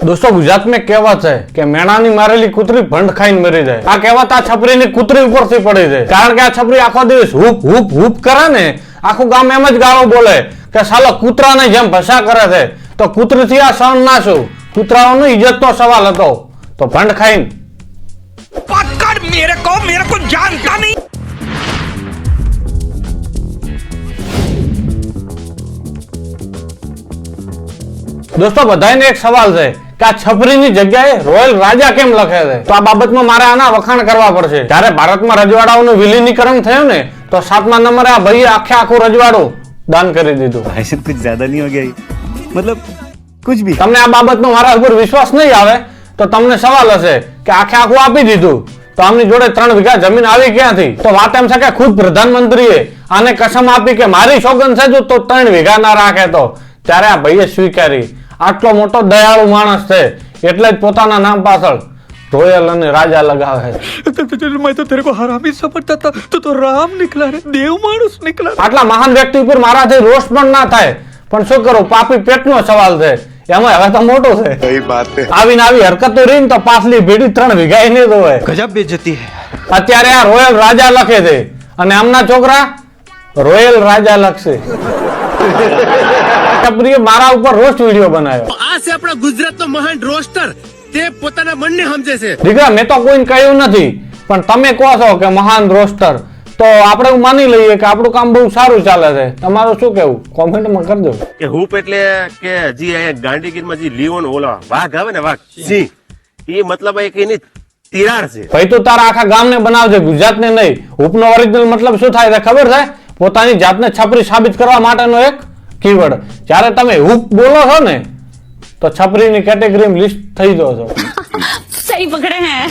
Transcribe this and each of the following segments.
दोस्तों गुजरात में कहेवत है कि मेणानी मारेली कूतरी भंड खाઈને मरी જાય। આ કહેવત આ છપરીની કૂતરી ઉપરથી પડી છે, કારણ કે આ છપરી આખો દિવસ હૂપ હૂપ હૂપ કરે ને, આખું ગામ એમ જ ગાળો બોલે કે સાલો કૂતરાને જેમ ભસા કરે છે, તો કૂતરીથી આ સહન ના છું। કૂતરાઓની ઇજ્જતનો સવાલ હતો, તો ભંડ ખાઈને पकड़ मेरे को जानता नहीं। दोस्तों बधाઈને एक सवाल છે કે આ છપરીની જગ્યાએ રોયલ રાજા કેમ લખે છે? તો આ બાબતમાં મારે આના વખાણ કરવા પડશે। જ્યારે ભારતમાં રજવાડાઓનું વિલીનીકરણ થયું ને, તો 7મા નંબરે આ ભાઈએ આખું રજવાડું દાન કરી દીધું। भाई कुछ ज्यादा नहीं हो गया, मतलब कुछ भी। તમને આ બાબતનો મારા ઉપર વિશ્વાસ નહીં આવે તો તમને સવાલ હશે કે આખું આપી દીધું, તો આમની જોડે 3 વીઘા જમીન આવી ક્યાંથી? તો વાત એમ છે કે ખુદ પ્રધાનમંત્રીએ આને કસમ આપી કે મારી સોગંદ છે જો તો 3 વીઘા ના રાખે, તો ત્યારે આ ભાઈએ સ્વીકારી। આટલો મોટો દયાળુ માણસ છે એટલે જ પોતાના નામ પાછળ રોયલ અને રાજા લગાવે છે। मैं तो तेरे को हरामी समझता था, तो राम निकला रे, देव मानुस निकला। આટલા મહાન વ્યક્તિ ઉપર મારાથી રોષ પણ ના થાય, પણ શું કરું, પાપી પેટનો સવાલ છે, એમાં હવે તો મોટો છે। सही बात है। આવી હરકતો રહી તો પાછલી ભેડી 3 વીઘા ને તો હોય। गजब बेइज्जती है। અત્યારે આ રોયલ રાજા લખે છે અને આમના છોકરા રોયલ રાજા લખશે। છપરીએ મારા ઉપર રોસ્ટ વિડિયો બનાવ્યો। આ છે આપણા ગુજરાતનો મહાન રોસ્ટર, તે પોતાના મનને સમજે છે। દીકરા મેં તો કોઈને કહ્યું નથી, પણ તમે કહો છો કે મહાન રોસ્ટર, તો આપણે એવું માની લઈએ કે આપણું કામ બહુ સારું ચાલે છે। તમારું શું કેવું કોમેન્ટમાં કરજો। કે હૂપ એટલે કે જી અહીંયા ગાંધીગીરમાં જે લીઓન ઓલા વાઘ આવે ને, વાઘ સિંહ, એ મતલબ એક એની તિરાડ છે। ભાઈ તું તારા આખા ગામને બનાવજે, ગુજરાતને નહીં। હૂપનો ઓરિજિનલ મતલબ શું થાય છે ખબર છે? પોતાની જાતને છપરી સાબિત કરવા માટેનો એક કીવર્ડ। જ્યારે તમે હૂપ બોલો છો ને, તો છપરીની કેટેગરીમાં લિસ્ટ થઈ જાઓ છો। सही पकड़े हैं।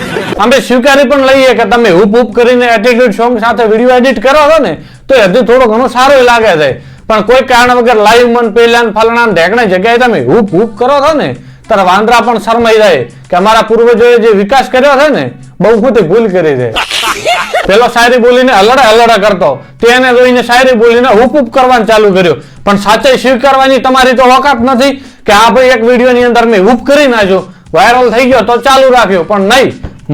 અમે સ્વીકારી પણ લઈએ કે તમે હૂપ હૂપ કરીને એટીટ્યુડ સોંગ સાથે વિડિયો એડિટ કરો છો ને, તો હજી થોડો ઘણો સારો લાગે છે, પણ કોઈ કારણ વગર લાઈવ મન પેલાન ફલાણા ઢેકણા જગ્યાએ તમે હૂપ હૂપ કરો છો ને, ત્યારે વાંદરા પણ શરમાઈ જાય કે અમારા પૂર્વજોએ જે વિકાસ કર્યો છે ને, બહુ મોટી ભૂલ કરી છે। પેલો શાયરી બોલીને હલડા કરતો, તેને જોઈને શાયરી બોલીને હૂપ હૂપ કરવાનું ચાલુ કર્યું, પણ સાચે સ્વીકારવાની તમારી તો ઓકાત નથી કે આ ભાઈ એક વિડીયોની અંદર મેં હૂપ કરી નાખ્યો, વાયરલ થઈ ગયો તો ચાલુ રાખ્યો, પણ નહીં,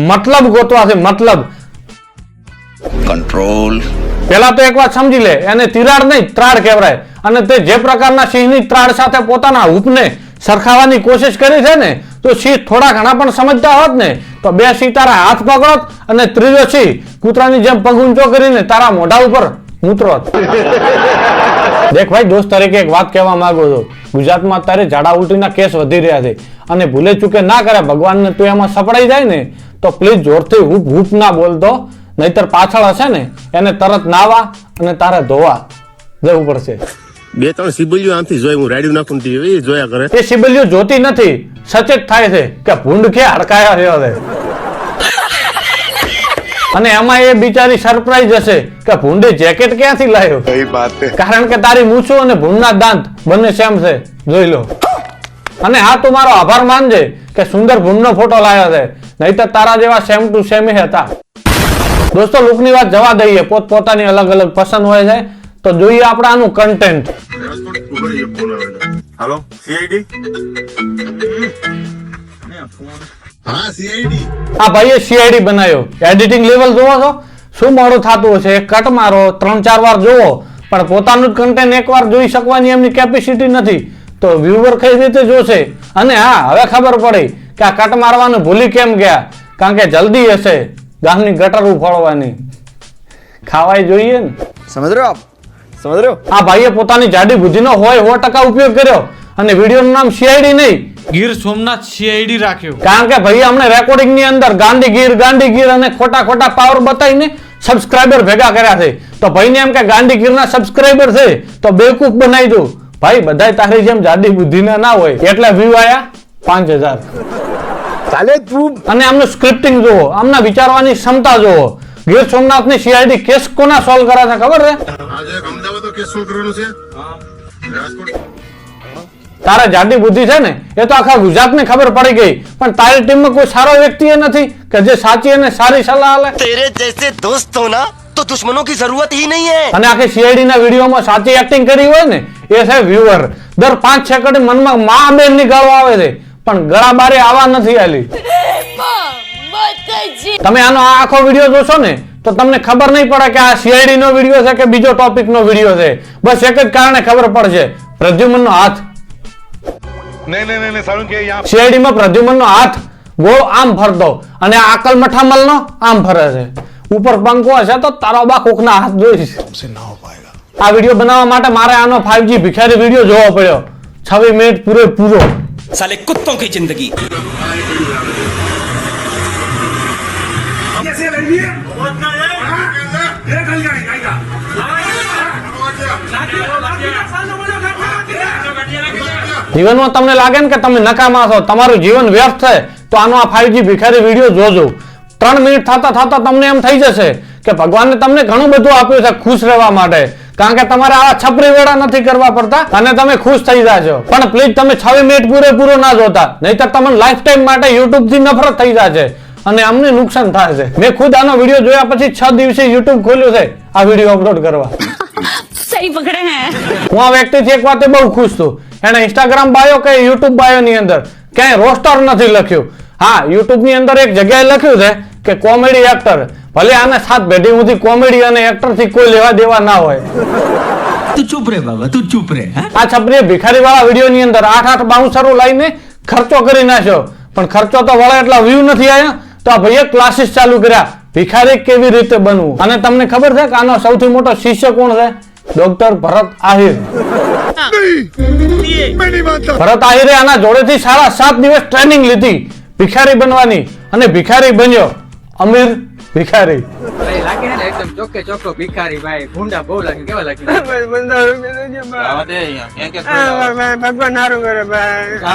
મતલબ ગોતવા છે, મતલબ। कंट्रोल। પેલા તો એક વાત સમજી લે, એને તિરાડ નહીં ત્રાડ કહેવાય, અને તે જે પ્રકારના સિંહની ત્રાડ સાથે પોતાના હૂપને સરખાવવાની કોશિશ કરી છે ને, તો સિંહ થોડા ઘણા પણ સમજતા હોત ને, તો 2 સિંહ તારા હાથ પકડોત અને ત્રીજો સિંહ કૂતરાની જેમ પગ ઊંચો કરીને તારા મોઢા ઉપર મૂતરોત। દેખ ભાઈ, દોસ્ત તરીકે એક વાત કહેવા માંગુ છું, ગુજરાતમાં અત્યારે ઝાડા ઉલટીના કેસ વધી રહ્યા છે, અને ભૂલે ચૂકે ના કરે ભગવાનને તું એમાં સપડાઈ જાય ને, તો પ્લીઝ જોરથી હૂપ હૂપ ના બોલતો, નહીતર પાછળ હશે ને એને તરત નાવા અને તારે ધોવા જવું પડશે। 2-3 સિબલિયો આમથી જોઈ, હું રાડ્યું નાખું એ જોયા કરે। એ સિબલિયો જોતી નથી, સચેત થાય છે કે ભૂંડ કે હડકાયા રહ્યો છે, અને એમાં એ બિચારી સરપ્રાઈઝ હશે કે ભૂંડે જેકેટ ક્યાંથી લાવ્યો। सही बात है। કારણ કે તારી મૂછો અને ભૂંડના દાંત બંને સેમ છે, જોઈ લો। અને હા, તું મારો આભાર માનજે કે સુંદર ભૂંડનો ફોટો લાવ્યો છે, નહીતર તારા જેવા સેમ ટુ સેમ હતા। દોસ્તો લુકની વાત જવા દઈએ, પોતપોતાની અલગ અલગ પસંદ હોય છે, તો જોઈએ આપણે આનું કન્ટેન્ટ। Hello CID. हाँ सीआईडी। આ ભાઈએ સીઆઈડી બનાવ્યો, એડિટિંગ લેવલ જોવો છો શું મોડું થતું હશે, કટ મારો 3-4 વાર જોવો, પણ પોતાનું જ કન્ટેન્ટ એકવાર જોઈ શકવાની એમની કેપેસિટી નથી, તો વ્યુઅર કઈ રીતે જોશે? અને હા, હવે ખબર પડી કે આ કટ મારવાનું ભૂલી કેમ ગયા, કારણ કે જલ્દી હશે ગામની ગટર ઉફાળવાની, ખાવાય જોઈએ ને। समझ रहे हो आप? समझ रहे हो? આ ભાઈએ પોતાની જાડી બુદ્ધિનો 100% ઉપયોગ કર્યો, અને વિડીયોનું નામ સીઆઈડી નહીં, ગીર સોમનાથ સીઆઈડી રાખ્યું, કારણ કે ભાઈ અમને રેકોર્ડિંગ ની અંદર ગાંધીગીર અને ખોટા પાવર બતાવીને સબસ્ક્રાઇબર ભેગા કર્યા છે, તો ભાઈને એમ કે ગાંધીગીરના સબસ્ક્રાઇબર છે તો બેવકૂફ બનાવી દઉં। ભાઈ બધાય તારી જેમ જાડી બુદ્ધિના ના હોય, એટલે વ્યૂ આયા 5000। साले तू। અને આમનું સ્ક્રિપ્ટિંગ જોવો, આમના વિચારવાની ક્ષમતા જોવો। ગીર સોમનાથની સીઆઈડી કેસ કોના સોલ્વ કરે છે ખબર છે? આજે અમદાવાદ કેસ સોલ્વ કરવાનો છે। રાજકોટ। તારે જાડી બુદ્ધિ છે ને, એ તો આખા ગુજરાતને ખબર પડી ગઈ, પણ તારી ટીમમાં કોઈ સારો વ્યક્તિ એ નથી કે જે સાચી અને સારી સલાહ આલે। तेरे जैसे दोस्त हो ना तो दुश्मनों की जरूरत ही नहीं है। અને આખી સીઆઈડી ના વિડીયોમાં સાચી એક્ટિંગ કરી હોય ને, એ છે વ્યુઅર। દર 5 સેકન્ડ મનમાં માં બેન ની ગાળો આવે છે, પણ ગળા બારે આવા નથી આલી. તમે આનો આ આખો વિડીયો જોશો ને તો તમને ખબર નહીં પડે કે આ સીઆઈડી નો વિડીયો છે કે બીજો ટોપિક નો વિડીયો છે. બસ એક જ કારણે ખબર પડશે, પ્રદ્યુમન નો હાથ. સીઆઈડી માં પ્રદ્યુમન નો હાથ ગોળ આમ ફરતો અને આકલ મઠામલ નો આમ ફરે છે. ઉપર પંખો હશે તો તારો બા કોકના હાથ જોઈશ. આ વિડીયો બનાવવા માટે મારે આનો 5G ભિખારી વિડીયો જોવો પડ્યો 26 મિનિટ પૂરો. साले कुत्तों की जिंदगी જીવનમાં તમને લાગે ને કે તમે નકામા છો, તમારું જીવન વ્યર્થ છે, તો આનો આ 5G ભિખારી વિડીયો જોજો. 3 મિનિટ થતા તમને એમ થઈ જશે કે ભગવાને તમને ઘણું બધું આપ્યું છે ખુશ રહેવા માટે, કારણ કે તમારે આવા છપરી વેળા નથી કરવા પડતા અને તમે ખુશ થઈ જાજો. પણ પ્લીઝ તમે 26 મિનિટ પૂરેપૂરો ના જોતા, નહીતર તમને લાઈફ ટાઈમ માટે યુટ્યુબ થી નફરત થઈ જશે અને અમને નુકસાન થાય છે. મેં ખુદ આનો વિડીયો જોયા પછી 6 દિવસે યુટ્યુબ ખોલ્યું છે આ વિડીયો અપલોડ કરવા. सही पकड़े हैं. હું આ વ્યક્તિથી એક વાતે બહુ ખુશ છું, એને ઇન્સ્ટાગ્રામ બાયો કે યુટ્યુબ બાયો ની અંદર ક્યાંય રોસ્ટર નથી લખ્યું. હા, યુટ્યુબ ની અંદર એક જગ્યાએ લખ્યું છે કે કોમેડી એક્ટર. ભલે આને 7 પેઢી સુધી કોમેડી અને એક્ટર થી કોઈ લેવા દેવા ના હોય. तू चुप रे बाबा, तू चुप रे. આ છપરીએ ભિખારી વાળા વિડીયો ની અંદર 8 બાઉન્સરો લાવીને ખર્ચો કરી નાખ્યો, પણ ખર્ચો તો વળે એટલા વ્યૂ નથી આવ્યા, તો આ ભાઈએ ક્લાસીસ ચાલુ કર્યા ભિખારી કેવી રીતે બનવું. અને તમને ખબર છે કે આનો સૌથી મોટો શિષ્ય કોણ છે? ડોક્ટર ભરત આહિર. ભરત આહિરે આના જોડેથી 7.5 દિવસ ટ્રેનિંગ લીધી ભિખારી બનવાની અને ભિખારી બન્યો અમીર ભિખારી. લાગે ને એકદમ ચોખ્ખે ચોખ્ખો ભિખારી ભાઈ, ભૂંડા બહુ લાગે. કેવા લાગે?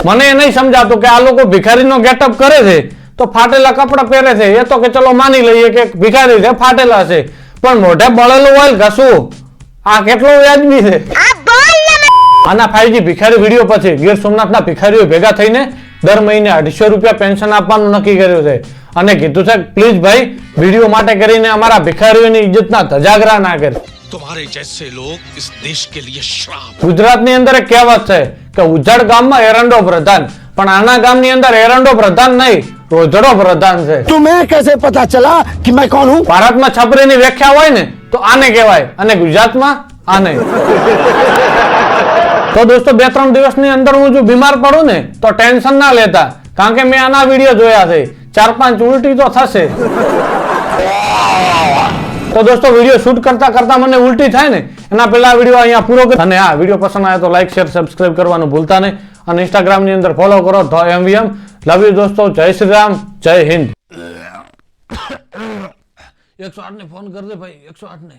મને એ નહીં સમજાતું કે આ લોકો ભિખારીનો ગેટઅપ કરે છે તો ફાટેલા કપડા પહેરે છે, એ તો કે ચલો માની લઈએ કે ભિખારી છે, ફાટેલા છે, પણ મોઢે બળેલું ઓઇલ ઘસવું આ કેટલો વ્યાજબી છે? આના 5G ભિખારી વિડીયો પછી ગીર સોમનાથના ભિખારીઓ ભેગા થઈને દર મહિને 250 રૂપિયા પેન્શન આપવાનું નક્કી કર્યું છે અને કીધું છે પ્લીઝ ભાઈ વિડીયો માટે કરીને અમારા ભિખારીઓની ઇજ્જતના ધજાગરા ના કરે. तुम्हारे जैसे लोग इस देश के लिए श्राप. ગુજરાતની અંદર એક કહેવત છે કે ઉજ્જડ ગામમાં એરંડો પ્રધાન, પણ આના ગામની અંદર એરંડો પ્રધાન નહીં, રોજડો પ્રધાન છે. तुम्हें कैसे पता चला कि मैं कौन हूँ? ભારતમાં છપરીની વ્યાખ્યા હોય ને તો આને કહેવાય અને ગુજરાતમાં આને. તો દોસ્તો 2-3 દિવસની અંદર હું જો બીમાર પડું ને તો ટેન્શન ના લેતા, કારણ કે મેં આના વિડીયો જોયા છે, 4-5 ઉલટી તો થશે. તો દોસ્તો વિડીયો શૂટ કરતા મને ઉલટી થાય ને એના પહેલા આ વિડીયો અહીંયા પૂરો કરો. અને આ વિડીયો પસંદ આવે તો લાઈક શેર સબસ્ક્રાઇબ કરવાનું ભૂલતા નહીં અને ઇન્સ્ટાગ્રામ ની અંદર ફોલો કરો ધ MVM. લવ યુ દોસ્તો, જય શ્રી રામ, જય હિન્દ. 108 ને ફોન કર દે ભાઈ, 108 ને.